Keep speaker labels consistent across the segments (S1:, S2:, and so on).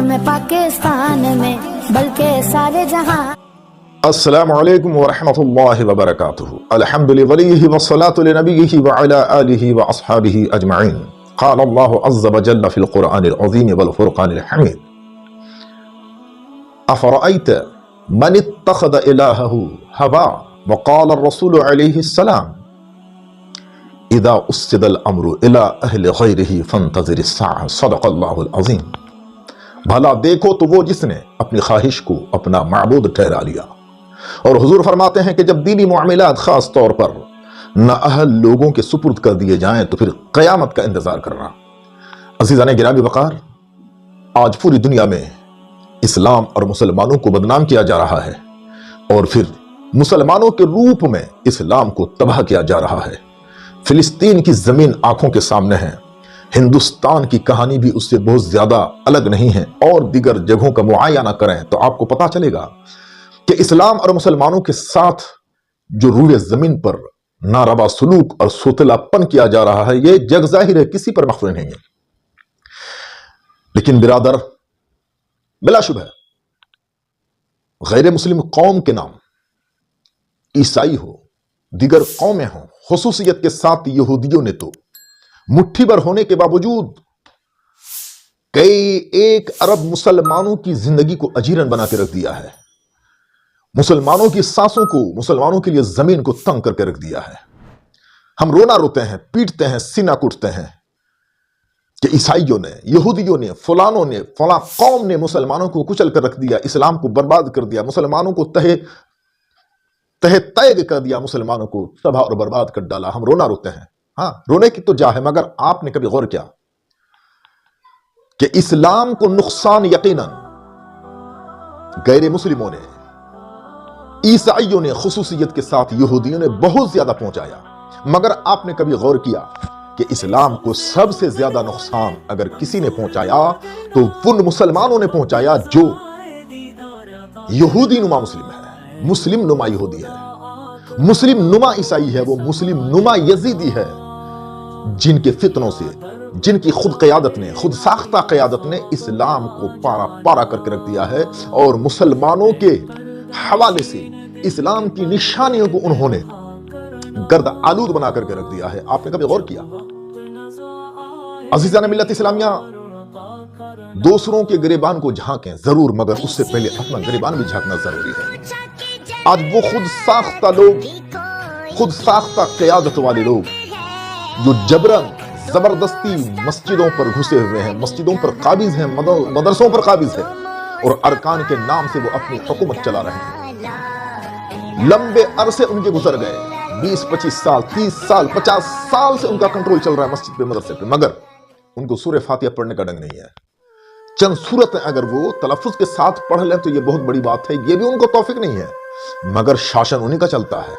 S1: में पाकिस्तान में बल्कि सारे जहां।
S2: अस्सलामु अलैकुम व रहमतुल्लाहि व बरकातुहू। अल्हम्दुलिल्लाहि वलिही वस्सलातु लिनबिय्यिही व अला आलिही व अस्हाबिही अजमईन। क़ाल अल्लाहु अज़्ज़ व जल्ल फ़िल क़ुरआनिल अज़ीम वल फ़ुरक़ानिल हमीद। अफ़रअयत मन इत्तख़ज़ इलाहहू हवा व क़ाल अर्रसूलु अलैहिस्सलाम इज़ा उस्सिदल अम्रु इला अहलि ग़ैरिही फ़ंतज़िरिस्साअह। सदक़ल्लाहुल अज़ीम। भला देखो तो वो जिसने अपनी ख्वाहिश को अपना माबूद ठहरा लिया। और हुजूर फरमाते हैं कि जब दीनी मामलात खास तौर पर नाअहल लोगों के सुपुर्द कर दिए जाएं तो फिर क़यामत का इंतजार करना। अज़ीज़ान गिरामी वक़ार, आज पूरी दुनिया में इस्लाम और मुसलमानों को बदनाम किया जा रहा है और फिर मुसलमानों के रूप में इस्लाम को तबाह किया जा रहा है। फिलिस्तीन की जमीन आंखों के सामने है, हिंदुस्तान की कहानी भी उससे बहुत ज्यादा अलग नहीं है। और दीगर जगहों का मुआयना करें तो आपको पता चलेगा कि इस्लाम और मुसलमानों के साथ जो रूए जमीन पर नारवा सलूक और सोतलापन किया जा रहा है, ये जग जाहिर है, किसी पर मख्फी नहीं है। लेकिन बिरादर, बिलाशुबह गैर मुस्लिम कौम के नाम, ईसाई हो, दीगर कौमें हों, खुसूसियत के साथ यहूदियों ने तो मुट्ठी भर होने के बावजूद कई 1 अरब मुसलमानों की जिंदगी को अजीरन बना के रख दिया है। मुसलमानों की सांसों को, मुसलमानों के लिए जमीन को तंग करके रख दिया है। हम रोना रोते हैं, पीटते हैं, सीना कुटते हैं कि ईसाइयों ने, यहूदियों ने, फलानों ने, फला कौम ने मुसलमानों को कुचल कर रख दिया, इस्लाम को बर्बाद कर दिया, मुसलमानों को तहे तैग कर दिया, मुसलमानों को तबाह और बर्बाद कर डाला। हम रोना रोते हैं। हाँ, रोने की तो जा है, मगर आपने कभी गौर किया कि इस्लाम को नुकसान यकीनन गैर मुस्लिमों ने, ईसाइयों ने, खुसूसियत के साथ यहूदियों ने बहुत ज्यादा पहुंचाया। मगर आपने कभी गौर किया कि इस्लाम को सबसे ज्यादा नुकसान अगर किसी ने पहुंचाया तो उन मुसलमानों ने पहुंचाया जो यहूदी नुमा मुस्लिम है, मुस्लिम नुमा यहूदी है, मुस्लिम नुमा ईसाई है, वो मुस्लिम नुमा यजीदी है, जिनके फितनों से, जिनकी खुद क़यादत ने, खुद साख्ता क़यादत ने इस्लाम को पारा पारा करके रख दिया है। और मुसलमानों के हवाले से इस्लाम की निशानियों को उन्होंने गर्द आलूद बना करके रख दिया है। आपने कभी गौर किया? अज़ीज़ान मिल्लत इस्लामिया, दूसरों के गिरेबान को झांकें जरूर, मगर उससे पहले अपना गिरेबान भी झांकना जरूरी है। आज वो खुद साख्ता लोग, खुद साख्ता क़यादत वाले लोग जो जबरन जबरदस्ती मस्जिदों पर घुसे हुए हैं, मस्जिदों पर काबिज हैं, मदरसों पर काबिज है और अरकान के नाम से वो अपनी हुकूमत चला रहे हैं। लंबे अरसे उनके गुजर गए, 20-25 साल, 30 साल, 50 साल से उनका कंट्रोल चल रहा है मस्जिद पे, मदरसे पे, मगर उनको सूरह फातिहा पढ़ने का ढंग नहीं है। चंद सूरतें अगर वो तलफ्फुज के साथ पढ़ लें तो ये बहुत बड़ी बात है, ये भी उनको तौफीक नहीं है, मगर शासन उन्हीं का चलता है।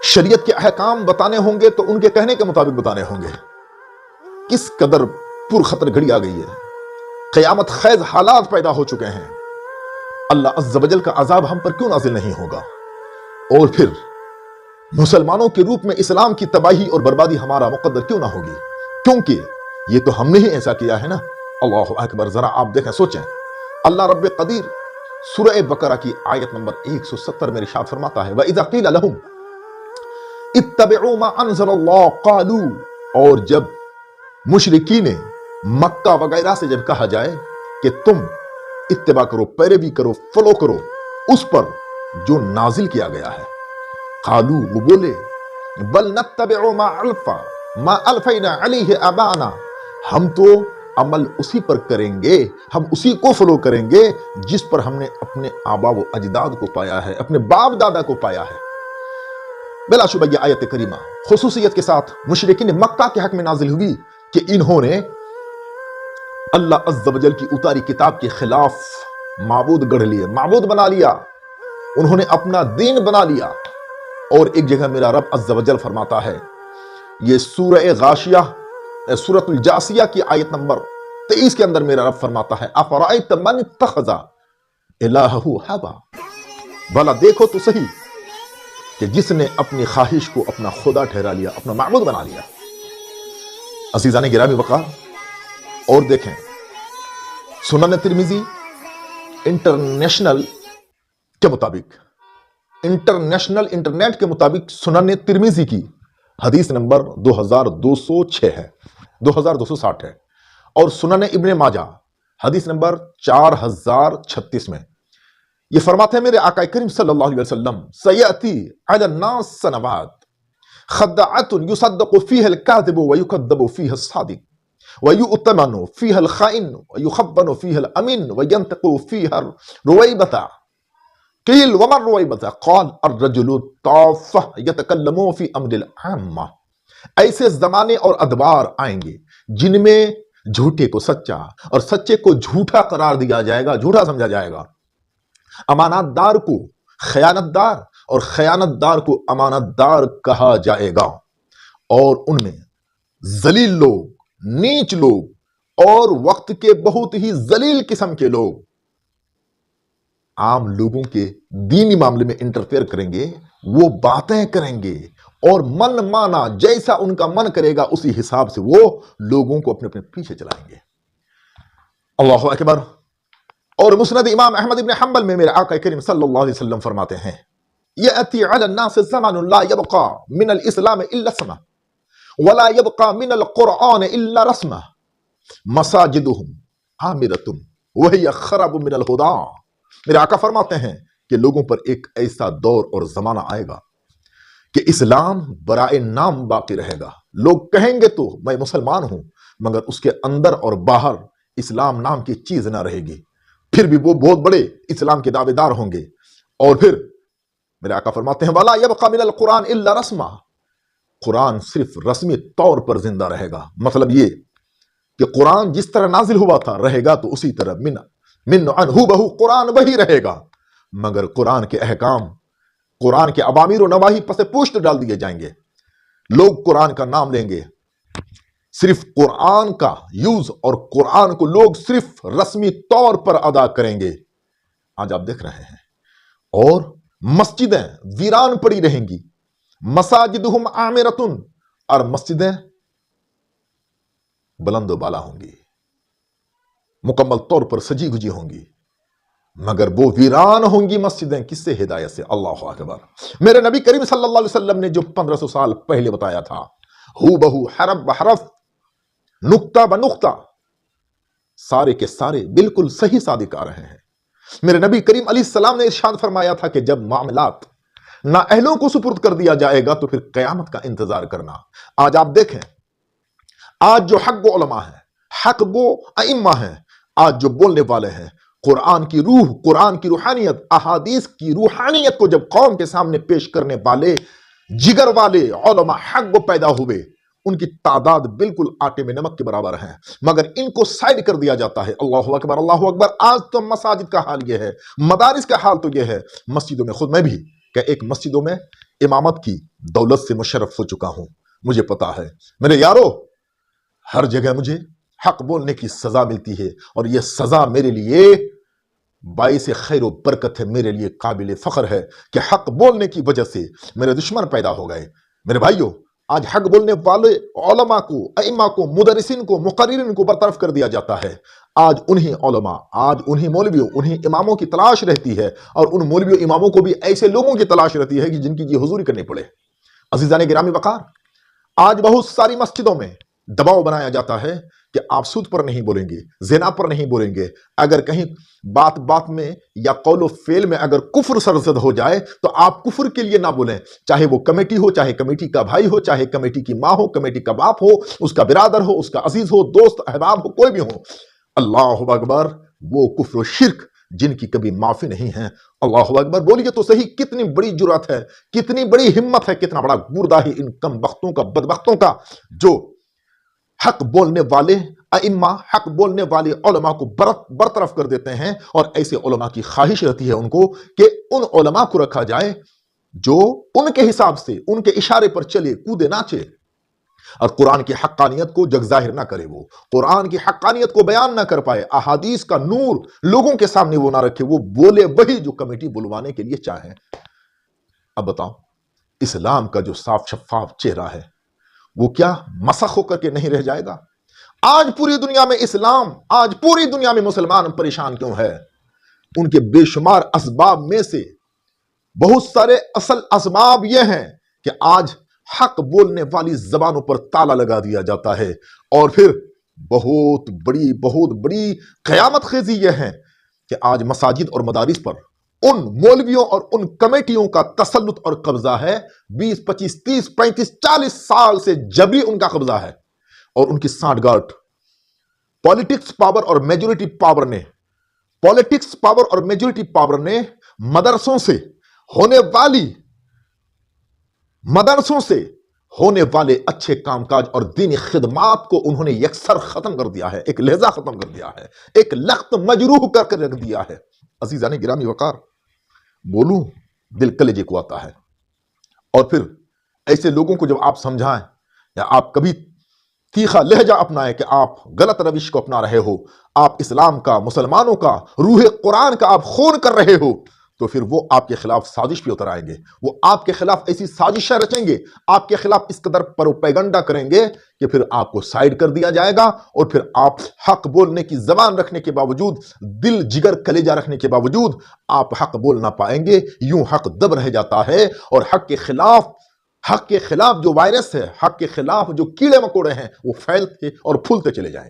S2: शरीयत के अहकाम बताने होंगे तो उनके कहने के मुताबिक बताने होंगे। किस कदर पुरखतर घड़ी आ गई है, क़यामत ख़ैज़ हालात पैदा हो चुके हैं। अल्लाह अज़्ज़ वजल का अज़ाब हम पर क्यों नाज़िल नहीं होगा? और फिर मुसलमानों के रूप में इस्लाम की तबाही और बर्बादी हमारा मुक़द्दर क्यों ना होगी? क्योंकि ये तो हमने ही ऐसा किया है ना। अल्लाहु अकबर। जरा आप देखें, सोचें, अल्लाह रब्बे क़दीर सूरह बकरा की आयत नंबर 170 में इरशाद फरमाता है, व इज़ा क़ील लहुम इत्तबिऊ मा अनज़लल्लाह क़ालू, और जब मुशरिकीन मक्का वगैरह से जब कहा जाए कि तुम इत्तिबा करो, पैरवी करो, फॉलो करो उस पर जो नाजिल किया गया है, क़ालू, वो बोले, बल नत्तबिऊ मा अल्फ़ैना अलैहि आबाना, हम तो अमल उसी पर करेंगे, हम उसी को फॉलो करेंगे जिस पर हमने अपने आबा व अजदाद को पाया है, अपने बाप दादा को पाया है। बिलाशुबह यह आयत करीमा खुसूसियत के साथ मुशरिकीन मक्का के हक में नाजिल हुई कि इन्होंने अल्लाह अज़्ज़ वजल की उतारी किताब के खिलाफ माबूद गढ़ लिए, माबूद बना लिया, उन्होंने अपना दीन बना लिया। और एक जगह मेरा रब अज़्ज़ वजल फरमाता है, ये सूरह गाशिया, सूरतुल जासिया की आयत नंबर 23 के अंदर मेरा रब फरमाता है, अफ़रअयत मन इत्तख़ज़ा इलाहहू हवा, भला देखो तो सही कि जिसने अपनी ख्वाहिश को अपना खुदा ठहरा लिया, अपना माबूद बना लिया। अज़ीज़ान गिरामी वक़ार, और देखें सुनन तिरमिजी इंटरनेशनल के मुताबिक, इंटरनेशनल इंटरनेट के मुताबिक सुनन तिरमिजी की हदीस नंबर 2206 है, 2260 है। और सुनन इब्ने माजा हदीस नंबर 4036 में ये फरमाते हैं, मेरे आका करीम सल्लल्लाहु अलैहि वसल्लम, सयअती अला नास सनवात खद्दाअतुन युसद्दक़ु फीहा अल-काज़िबु व युकद्दबु फीहा अस-सादिक़ व यु'तमनु फीहा अल-खाइन व युखब्बनु फीहा अल-अमीन व यंतक़ु फीहा रुवैबता क़ील व मन रुवैबता क़ाल अर्रजुलु ताफ़्फ़ह यतकल्लमु फी अम्रिल आम्मा। ऐसे ज़माने और अदबार आएंगे जिनमें झूठे को सच्चा और सच्चे को झूठा करार दिया जाएगा, झूठा समझा जाएगा। अमानतदार को खयानतदार और खयानतदार को अमानतदार कहा जाएगा। और उनमें जलील लोग, नीच लोग और वक्त के बहुत ही जलील किस्म के लोग आम लोगों के दीनी मामले में इंटरफेयर करेंगे, वो बातें करेंगे और मन माना जैसा उनका मन करेगा उसी हिसाब से वो लोगों को अपने अपने पीछे चलाएंगे। अल्लाहु अकबर। और मुस्नद इमाम अहमद इब्न हंबल में मेरे आका करीम सल्लल्लाहु अलैहि वसल्लम फरमाते हैं, यअती अला नास ज़मानुन ला यबक़ा मिनल इस्लाम इल्ला स्मा वला यबक़ा मिनल कुरआन इल्ला रस्मा मसाजिदुहुम आमिरतुन वहिय खरबु मिनल हुदा। मेरे आका फरमाते हैं कि लोगों पर एक ऐसा दौर और जमाना आएगा कि इस्लाम बराए नाम बाकी रहेगा। लोग कहेंगे तो मैं मुसलमान हूं, मगर उसके अंदर और बाहर इस्लाम नाम की चीज ना रहेगी। फिर भी वो बहुत बड़े इस्लाम के दावेदार होंगे। और फिर मेरे आका फरमाते हैं, वला यबक़ा मिनल कुरान इल्ला रस्मा, कुरान सिर्फ रस्मी तौर पर जिंदा रहेगा। मतलब ये कि कुरान जिस तरह नाजिल हुआ था रहेगा तो उसी तरह मिन अनहु कुरान वही रहेगा, मगर कुरान के अहकाम, कुरान के अवामीर और नवाही पसे पुष्ट डाल दिए जाएंगे। लोग कुरान का नाम लेंगे, सिर्फ कुरान का यूज और कुरान को लोग सिर्फ रस्मी तौर पर अदा करेंगे। आज आप देख रहे हैं। और मस्जिदें वीरान पड़ी रहेंगी, मसाजिदुहुम आमिरतुन, और मस्जिदें बुलंदो बाला होंगी, मुकम्मल तौर पर सजी गुजी होंगी, मगर वो वीरान होंगी मस्जिदें। किससे? हिदायत से। अल्लाहु अकबर। मेरे नबी करीम सल्लल्लाहु अलैहि वसल्लम ने जो 1500 साल पहले बताया था, हू बहू हरफ बहरफ नुक्ता ब नुक्ता सारे के सारे बिल्कुल सही सादिक आ रहे हैं। मेरे नबी करीम अलैहिस्सलाम ने इरशाद फरमाया था कि जब मामलात ना अहलों को सुपुर्द कर दिया जाएगा तो फिर कयामत का इंतजार करना। आज आप देखें, आज जो हक गो उलमा है, हक गो अइम्मा है, आज जो बोलने वाले हैं, कुरान की रूह, कुरान की रूहानियत, अहादीस की रूहानियत को जब कौम के सामने पेश करने वाले जिगर वाले उलमा हक गो पैदा हुए, उनकी तादाद बिल्कुल आटे में नमक के बराबर है, मगर इनको साइड कर दिया जाता है। अल्लाहु अकबर, अल्लाहु अकबर। आज तो मसाजिद का हाल यह है, मदारिस का हाल तो यह है, मस्जिदों में, खुद मैं भी एक मस्जिदों में इमामत की दौलत से मुशर्रफ हो चुका हूं, मुझे पता है। मेरे यारो, हर जगह मुझे हक बोलने की सजा मिलती है, और यह सजा मेरे लिए बाइस खैर व बरकत है, मेरे लिए काबिल फख्र है कि हक बोलने की वजह से मेरे दुश्मन पैदा हो गए। मेरे भाइयों, आज हक बोलने वाले उलमा को, अइम्मा को, मुदर्रिसिन को, मुकर्रिरिन को बरतरफ कर दिया जाता है। आज उन्हीं उलमा, आज उन्हीं मौलवियों, उन्हीं इमामों की तलाश रहती है, और उन मौलवियों इमामों को भी ऐसे लोगों की तलाश रहती है कि जिनकी जी हुजूरी करनी पड़े। अज़ीज़ाने गिरामी वक़ार, आज बहुत सारी मस्जिदों में दबाव बनाया जाता है कि आप सूद पर नहीं बोलेंगे, ज़िना पर नहीं बोलेंगे। अगर कहीं बात बात में या कौलो फेल में अगर कुफ्र सरजद हो जाए तो आप कुफ्र के लिए ना बोलें, चाहे वो कमेटी हो, चाहे कमेटी का भाई हो, चाहे कमेटी की माँ हो, कमेटी का बाप हो, उसका बिरादर हो, उसका अजीज हो, दोस्त अहबाब हो, कोई भी हो। अल्लाहु अकबर। वो कुफ्र शिर्क जिनकी कभी माफी नहीं है। अल्लाहु अकबर। बोलिए तो सही, कितनी बड़ी जुर्रत है, कितनी बड़ी हिम्मत है, कितना बड़ा गुर्दा है इन कम बख्तों का, बदबख्तों का, जो हक बोलने वाले अइम्मा, हक बोलने वाले उलमा को बरतरफ कर देते हैं। और ऐसे उलमा की ख्वाहिश रहती है उनको कि उन उलमा को रखा जाए जो उनके हिसाब से, उनके इशारे पर चले, कूदे, नाचे, और कुरान की हक्कानियत को जग जाहिर ना करे, वो कुरान की हक्कानियत को बयान ना कर पाए, अहादीस का नूर लोगों के सामने वो ना रखे, वो बोले वही जो कमेटी बुलवाने के लिए चाहे। अब बताओ, इस्लाम का जो साफ शफाफ चेहरा है वो क्या मसख होकर के नहीं रह जाएगा? آج پوری دنیا میں اسلام، آج پوری دنیا میں مسلمان پریشان کیوں ہے؟ ان کے بے شمار اسباب میں سے بہت سارے اصل اسباب یہ ہیں کہ آج حق بولنے والی زبانوں پر تالا لگا دیا جاتا ہے، اور پھر بہت بڑی قیامت خیزی یہ ہے کہ آج مساجد اور مدارس پر ان مولویوں اور ان کمیٹیوں کا تسلط اور قبضہ ہے، 20 25 30 35 40 سال سے جبری ان کا قبضہ ہے، اور ان کی سانٹھ گاٹھ پالیٹکس پاور اور میجورٹی پاور نے مدرسوں سے ہونے والے اچھے کام کاج اور دینی خدمات کو انہوں نے یکسر ختم کر دیا ہے، ایک لہجہ ختم کر دیا ہے، ایک لخت مجروح کر کے رکھ دیا ہے۔ عزیزان گرامی وقار، بولوں دل کلیجے کو آتا ہے، اور پھر ایسے لوگوں کو جب آپ سمجھائیں یا آپ کبھی تیکھا لہجہ اپنائیں کہ آپ غلط روش کو اپنا رہے ہو، آپ اسلام کا، مسلمانوں کا، روح قرآن کا آپ خون کر رہے ہو، تو پھر وہ آپ کے خلاف سازش پہ اتر آئیں گے، وہ آپ کے خلاف ایسی سازشیں رچیں گے، آپ کے خلاف اس قدر پروپیگنڈا کریں گے کہ پھر آپ کو سائیڈ کر دیا جائے گا، اور پھر آپ حق بولنے کی زبان رکھنے کے باوجود، دل جگر کلیجہ رکھنے کے باوجود آپ حق بول نہ پائیں گے، یوں حق دب رہ جاتا ہے، اور حق کے خلاف جو وائرس ہے، حق کے خلاف جو کیڑے مکوڑے ہیں، وہ پھیلتے اور پھولتے چلے جائیں گے۔